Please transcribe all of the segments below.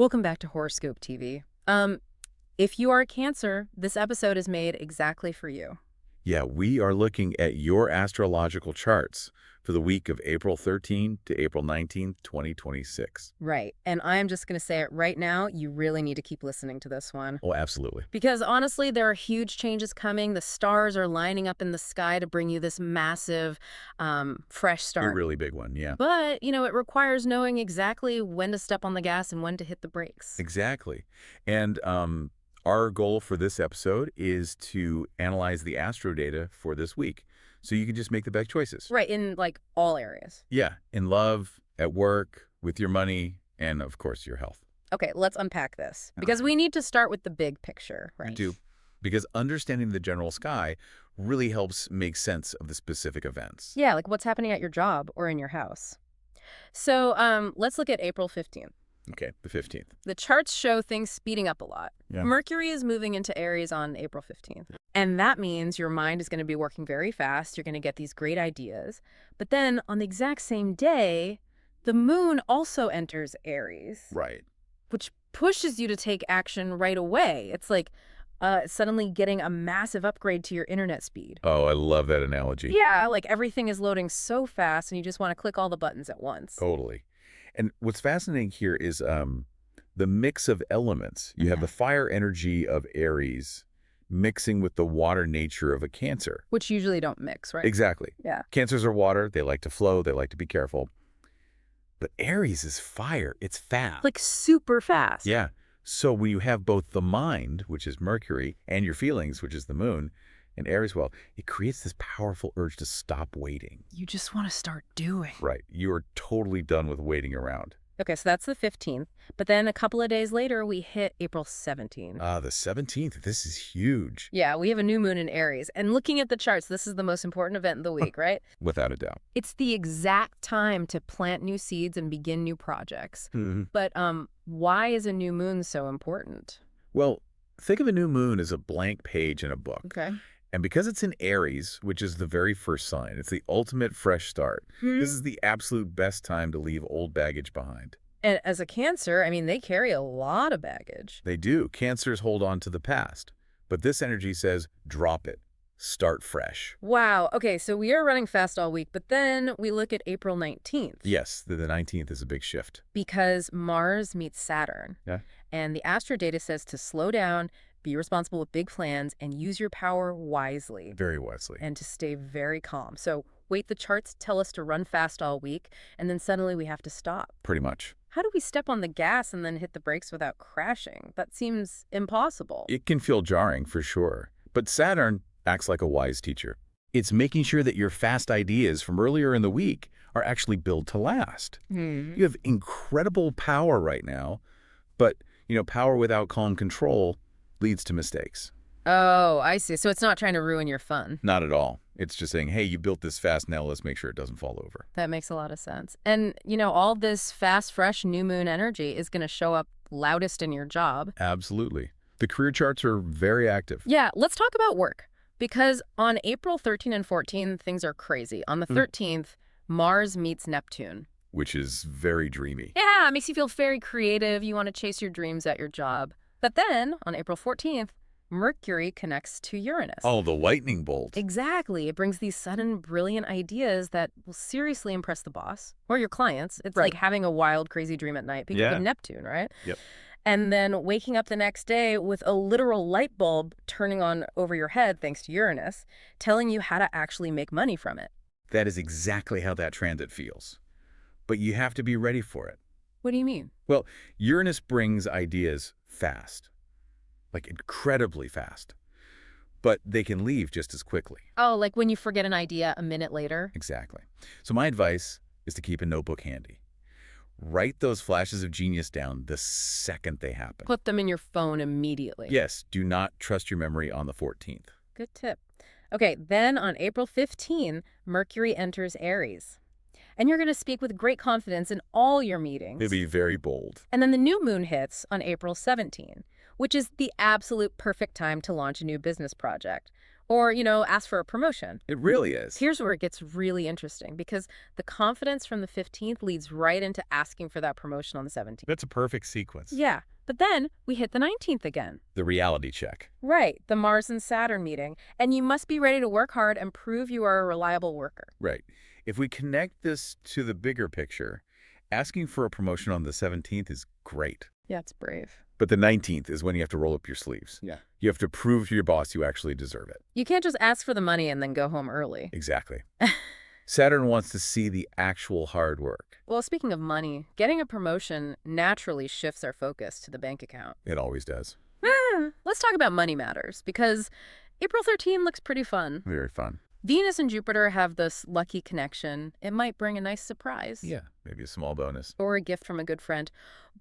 Welcome back to Horoscope TV. If you are a Cancer, this episode is made exactly for you. Yeah, we are looking at your astrological charts for the week of April 13 to April 19th, 2026. Right. And I'm just going to say it right now, you really need to keep listening to this one. Oh, absolutely. Because honestly, there are huge changes coming. The stars are lining up in the sky to bring you this massive, fresh A start. really big one, yeah. But, it requires knowing exactly when to step on the gas and when to hit the brakes. Exactly. And our goal for this episode is to analyze the astro data for this week, so you can just make the best choices. Right, in all areas. Yeah, in love, at work, with your money, and of course your health. Okay, let's unpack this. Because we need to start with the big picture, right? You do. Because understanding the general sky really helps make sense of the specific events. Yeah, like what's happening at your job or in your house. So let's look at April 15th. Okay, the 15th. The charts show things speeding up a lot. Yeah. Mercury is moving into Aries on April 15th. And that means your mind is going to be working very fast. You're going to get these great ideas. But then on the exact same day, the moon also enters Aries, Right. which pushes you to take action right away. It's like suddenly getting a massive upgrade to your internet speed. Oh, I love that analogy. Yeah, like everything is loading so fast and you just want to click all the buttons at once. Totally. And what's fascinating here is the mix of elements. You have the fire energy of Aries mixing with the water nature of a Cancer. Which usually don't mix, right? Exactly. Yeah. Cancers are water. They like to flow. They like to be careful. But Aries is fire. It's fast. Like super fast. Yeah. So when you have both the mind, which is Mercury, and your feelings, which is the moon, and Aries, well, it creates this powerful urge to stop waiting. You just want to start doing. Right. You are totally done with waiting around. Okay, so that's the 15th. But then a couple of days later, we hit April 17th. The 17th. This is huge. Yeah, we have a new moon in Aries. And looking at the charts, this is the most important event of the week, right? Without a doubt. It's the exact time to plant new seeds and begin new projects. Mm-hmm. But why is a new moon so important? Well, think of a new moon as a blank page in a book. Okay. And because it's in Aries, which is the very first sign, it's the ultimate fresh start. This is the absolute best time to leave old baggage behind. And as a Cancer, I mean, they carry a lot of baggage. They do. Cancers hold on to the past. But this energy says, drop it. Start fresh. Wow. Okay, so we are running fast all week, but then we look at April 19th. Yes, the 19th is a big shift. Because Mars meets Saturn. Yeah. And the astro data says to slow down, be responsible with big plans, and use your power wisely. Very wisely. And to stay very calm. So wait, the charts tell us to run fast all week, and then suddenly we have to stop. Pretty much. How do we step on the gas and then hit the brakes without crashing? That seems impossible. It can feel jarring, for sure. But Saturn acts like a wise teacher. It's making sure that your fast ideas from earlier in the week are actually built to last. You have incredible power right now, but, power without calm control leads to mistakes. Oh, I see. So it's not trying to ruin your fun. Not at all. It's just saying, hey, you built this fast, now let's make sure it doesn't fall over. That makes a lot of sense. And, all this fast, fresh new moon energy is going to show up loudest in your job. Absolutely. The career charts are very active. Yeah, let's talk about work. Because on April 13 and 14, things are crazy. On the 13th, Mars meets Neptune. Which is very dreamy. Yeah, it makes you feel very creative. You want to chase your dreams at your job. But then, on April 14th, Mercury connects to Uranus. Oh, the lightning bolt. Exactly. It brings these sudden, brilliant ideas that will seriously impress the boss or your clients. It's Right. like having a wild, crazy dream at night because Yeah. of Neptune, right? Yep. And then waking up the next day with a literal light bulb turning on over your head thanks to Uranus, telling you how to actually make money from it. That is exactly how that transit feels. But you have to be ready for it. What do you mean? Well, Uranus brings ideas fast, like incredibly fast, but they can leave just as quickly. Oh, like when you forget an idea a minute later? Exactly. So my advice is to keep a notebook handy. Write those flashes of genius down the second they happen. Put them in your phone immediately. Yes, do not trust your memory on the 14th. Good tip. Okay, then on April 15, Mercury enters Aries. And you're going to speak with great confidence in all your meetings. It'll be very bold. And then the new moon hits on April 17, which is the absolute perfect time to launch a new business project. Or, ask for a promotion. It really is. Here's where it gets really interesting because the confidence from the 15th leads right into asking for that promotion on the 17th. That's a perfect sequence. Yeah, but then we hit the 19th again. The reality check. Right, the Mars and Saturn meeting. And you must be ready to work hard and prove you are a reliable worker. Right. If we connect this to the bigger picture, asking for a promotion on the 17th is great. Yeah, it's brave. But the 19th is when you have to roll up your sleeves. Yeah. You have to prove to your boss you actually deserve it. You can't just ask for the money and then go home early. Exactly. Saturn wants to see the actual hard work. Well, speaking of money, getting a promotion naturally shifts our focus to the bank account. It always does. Let's talk about money matters because April 13 looks pretty fun. Very fun. Venus and Jupiter have this lucky connection. It might bring a nice surprise. Yeah, maybe a small bonus. Or a gift from a good friend.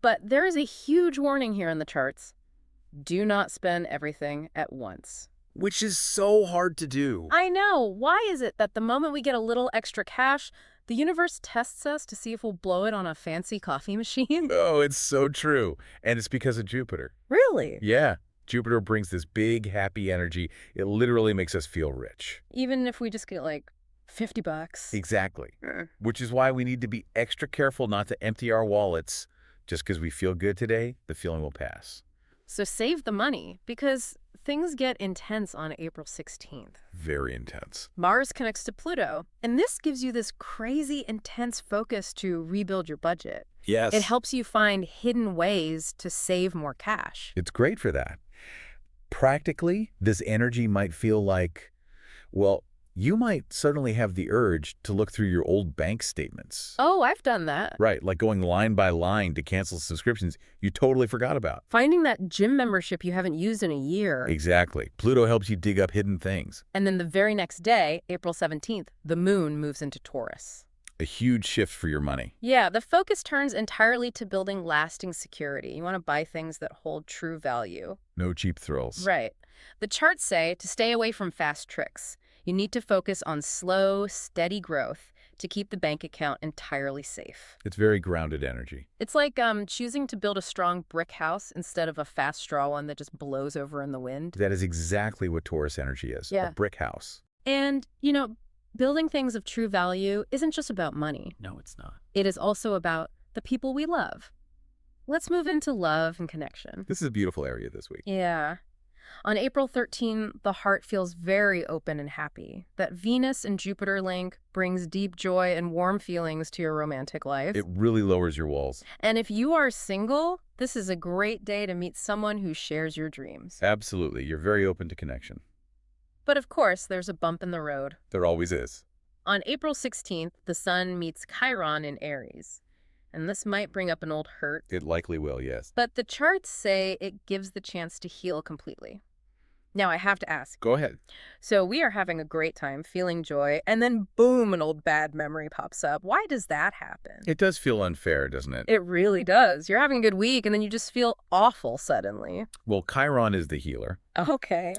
But there is a huge warning here in the charts. Do not spend everything at once. Which is so hard to do. I know. Why is it that the moment we get a little extra cash, the universe tests us to see if we'll blow it on a fancy coffee machine? Oh, it's so true. And it's because of Jupiter. Really? Yeah. Jupiter brings this big, happy energy. It literally makes us feel rich. Even if we just get like $50. Exactly. Which is why we need to be extra careful not to empty our wallets. Just because we feel good today, the feeling will pass. So save the money because things get intense on April 16th. Very intense. Mars connects to Pluto, and this gives you this crazy, intense focus to rebuild your budget. Yes. It helps you find hidden ways to save more cash. It's great for that. Practically, this energy might feel like, well, you might suddenly have the urge to look through your old bank statements. Oh, I've done that. Right, like going line by line to cancel subscriptions you totally forgot about. Finding that gym membership you haven't used in a year. Exactly. Pluto helps you dig up hidden things. And then the very next day, April 17th, the moon moves into Taurus. A huge shift for your money. Yeah, the focus turns entirely to building lasting security. You want to buy things that hold true value. No cheap thrills. Right. The charts say to stay away from fast tricks. You need to focus on slow, steady growth to keep the bank account entirely safe. It's very grounded energy. It's like choosing to build a strong brick house instead of a fast straw one that just blows over in the wind. That is exactly what Taurus energy is. Yeah. A brick house. And, building things of true value isn't just about money. No, it's not. It is also about the people we love. Let's move into love and connection. This is a beautiful area this week. Yeah. On April 13, the heart feels very open and happy. That Venus and Jupiter link brings deep joy and warm feelings to your romantic life. It really lowers your walls. And if you are single, this is a great day to meet someone who shares your dreams. Absolutely. You're very open to connection. But of course, there's a bump in the road. There always is. On April 16th, the sun meets Chiron in Aries. And this might bring up an old hurt. It likely will, yes. But the charts say it gives the chance to heal completely. Now, I have to ask. Go ahead. So we are having a great time, feeling joy, and then boom, an old bad memory pops up. Why does that happen? It does feel unfair, doesn't it? It really does. You're having a good week, and then you just feel awful suddenly. Well, Chiron is the healer. Okay.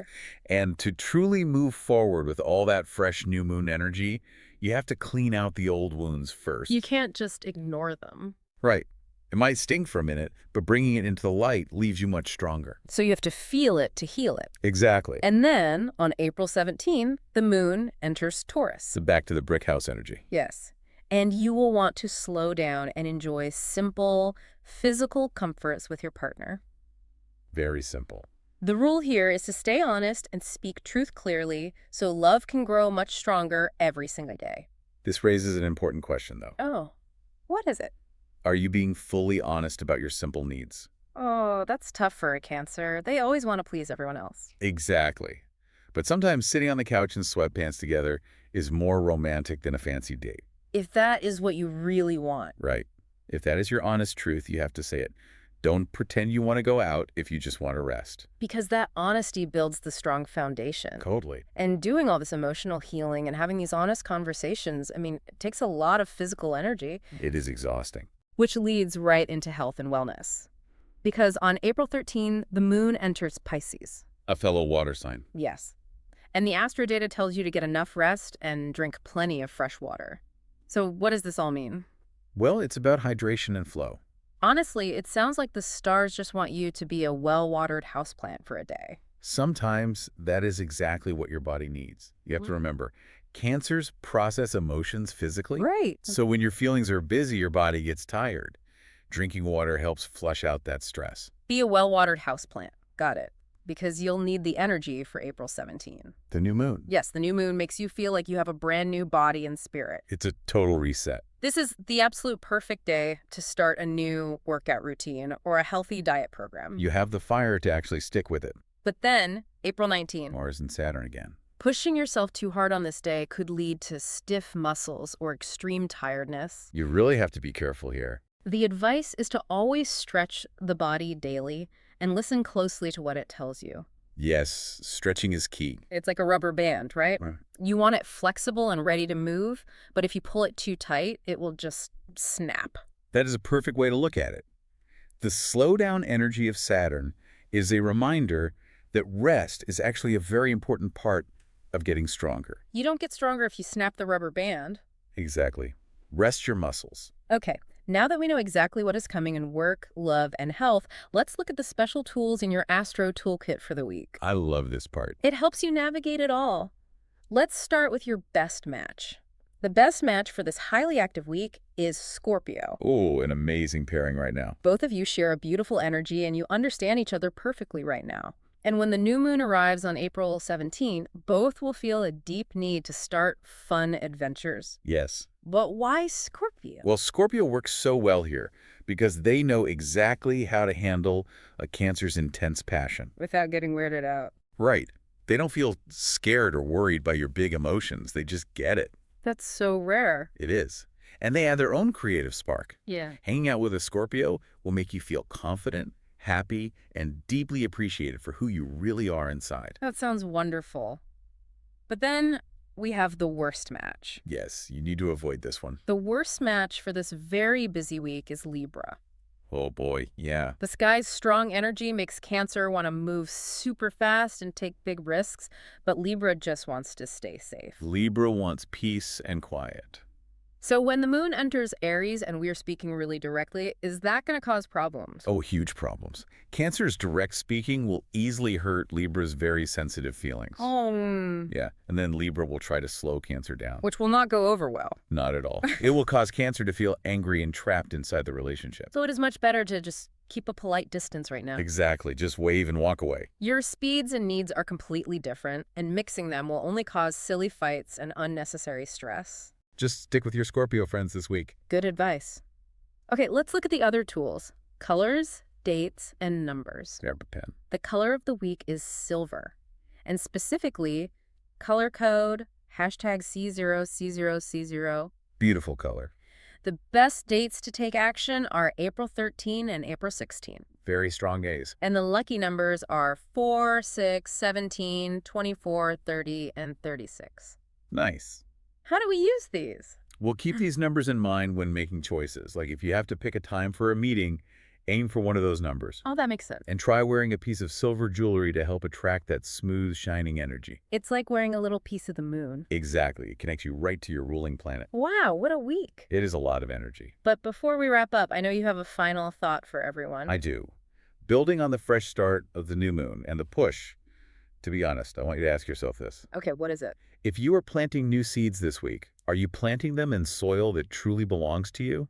And to truly move forward with all that fresh new moon energy, you have to clean out the old wounds first. You can't just ignore them. Right. It might sting for a minute, but bringing it into the light leaves you much stronger. So you have to feel it to heal it. Exactly. And then, on April 17, the moon enters Taurus. So back to the brick house energy. Yes. And you will want to slow down and enjoy simple, physical comforts with your partner. Very simple. The rule here is to stay honest and speak truth clearly so love can grow much stronger every single day. This raises an important question, though. Oh, what is it? Are you being fully honest about your simple needs? Oh, that's tough for a Cancer. They always want to please everyone else. Exactly. But sometimes sitting on the couch in sweatpants together is more romantic than a fancy date. If that is what you really want. Right. If that is your honest truth, you have to say it. Don't pretend you want to go out if you just want to rest. Because that honesty builds the strong foundation. Totally. And doing all this emotional healing and having these honest conversations, it takes a lot of physical energy. It is exhausting. Which leads right into health and wellness. Because on April 13, the moon enters Pisces. A fellow water sign. Yes. And the astro data tells you to get enough rest and drink plenty of fresh water. So what does this all mean? Well, it's about hydration and flow. Honestly, it sounds like the stars just want you to be a well-watered houseplant for a day. Sometimes that is exactly what your body needs. You have to remember, cancers process emotions physically. Right. So when your feelings are busy, your body gets tired. Drinking water helps flush out that stress. Be a well-watered houseplant. Got it. Because you'll need the energy for April 17. The new moon. Yes, the new moon makes you feel like you have a brand new body and spirit. It's a total reset. This is the absolute perfect day to start a new workout routine or a healthy diet program. You have the fire to actually stick with it. But then, April 19. Mars and Saturn again. Pushing yourself too hard on this day could lead to stiff muscles or extreme tiredness. You really have to be careful here. The advice is to always stretch the body daily and listen closely to what it tells you. Yes, stretching is key. It's like a rubber band, right? Right. You want it flexible and ready to move, but if you pull it too tight, it will just snap. That is a perfect way to look at it. The slow-down energy of Saturn is a reminder that rest is actually a very important part of getting stronger. You don't get stronger if you snap the rubber band. Exactly. Rest your muscles. Okay, now that we know exactly what is coming in work, love, and health, let's look at the special tools in your Astro Toolkit for the week. I love this part. It helps you navigate it all. Let's start with your best match. The best match for this highly active week is Scorpio. Oh, an amazing pairing right now. Both of you share a beautiful energy and you understand each other perfectly right now. And when the new moon arrives on April 17, both will feel a deep need to start fun adventures. Yes. But why Scorpio? Well, Scorpio works so well here because they know exactly how to handle a Cancer's intense passion. Without getting weirded out. Right. They don't feel scared or worried by your big emotions. They just get it. That's so rare. It is. And they add their own creative spark. Yeah. Hanging out with a Scorpio will make you feel confident, happy, and deeply appreciated for who you really are inside. That sounds wonderful. But then we have the worst match. Yes, you need to avoid this one. The worst match for this very busy week is Libra. Oh boy, yeah. The sky's strong energy makes Cancer want to move super fast and take big risks, but Libra just wants to stay safe. Libra wants peace and quiet. So when the moon enters Aries, and we are speaking really directly, is that going to cause problems? Oh, huge problems. Cancer's direct speaking will easily hurt Libra's very sensitive feelings. Oh. Yeah, and then Libra will try to slow Cancer down. Which will not go over well. Not at all. It will cause Cancer to feel angry and trapped inside the relationship. So it is much better to just keep a polite distance right now. Exactly. Just wave and walk away. Your speeds and needs are completely different, and mixing them will only cause silly fights and unnecessary stress. Just stick with your Scorpio friends this week. Good advice. Okay, let's look at the other tools. Colors, dates, and numbers. Grab a pen. The color of the week is silver. And specifically, color code, #C0C0C0. Beautiful color. The best dates to take action are April 13 and April 16. Very strong days. And the lucky numbers are 4, 6, 17, 24, 30, and 36. Nice. How do we use these? We'll keep these numbers in mind when making choices. Like if you have to pick a time for a meeting, aim for one of those numbers. Oh, that makes sense. And try wearing a piece of silver jewelry to help attract that smooth, shining energy. It's like wearing a little piece of the moon. Exactly. It connects you right to your ruling planet. Wow, what a week. It is a lot of energy. But before we wrap up, I know you have a final thought for everyone. I do. Building on the fresh start of the new moon and the push, to be honest, I want you to ask yourself this. Okay, what is it? If you are planting new seeds this week, are you planting them in soil that truly belongs to you?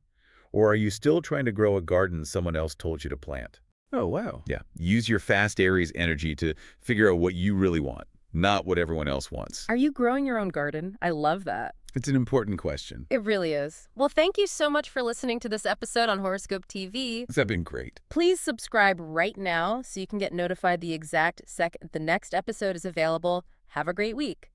Or are you still trying to grow a garden someone else told you to plant? Oh, wow. Yeah. Use your fast Aries energy to figure out what you really want, not what everyone else wants. Are you growing your own garden? I love that. It's an important question. It really is. Well, thank you so much for listening to this episode on Horoscope TV. That's been great. Please subscribe right now so you can get notified the exact second the next episode is available. Have a great week.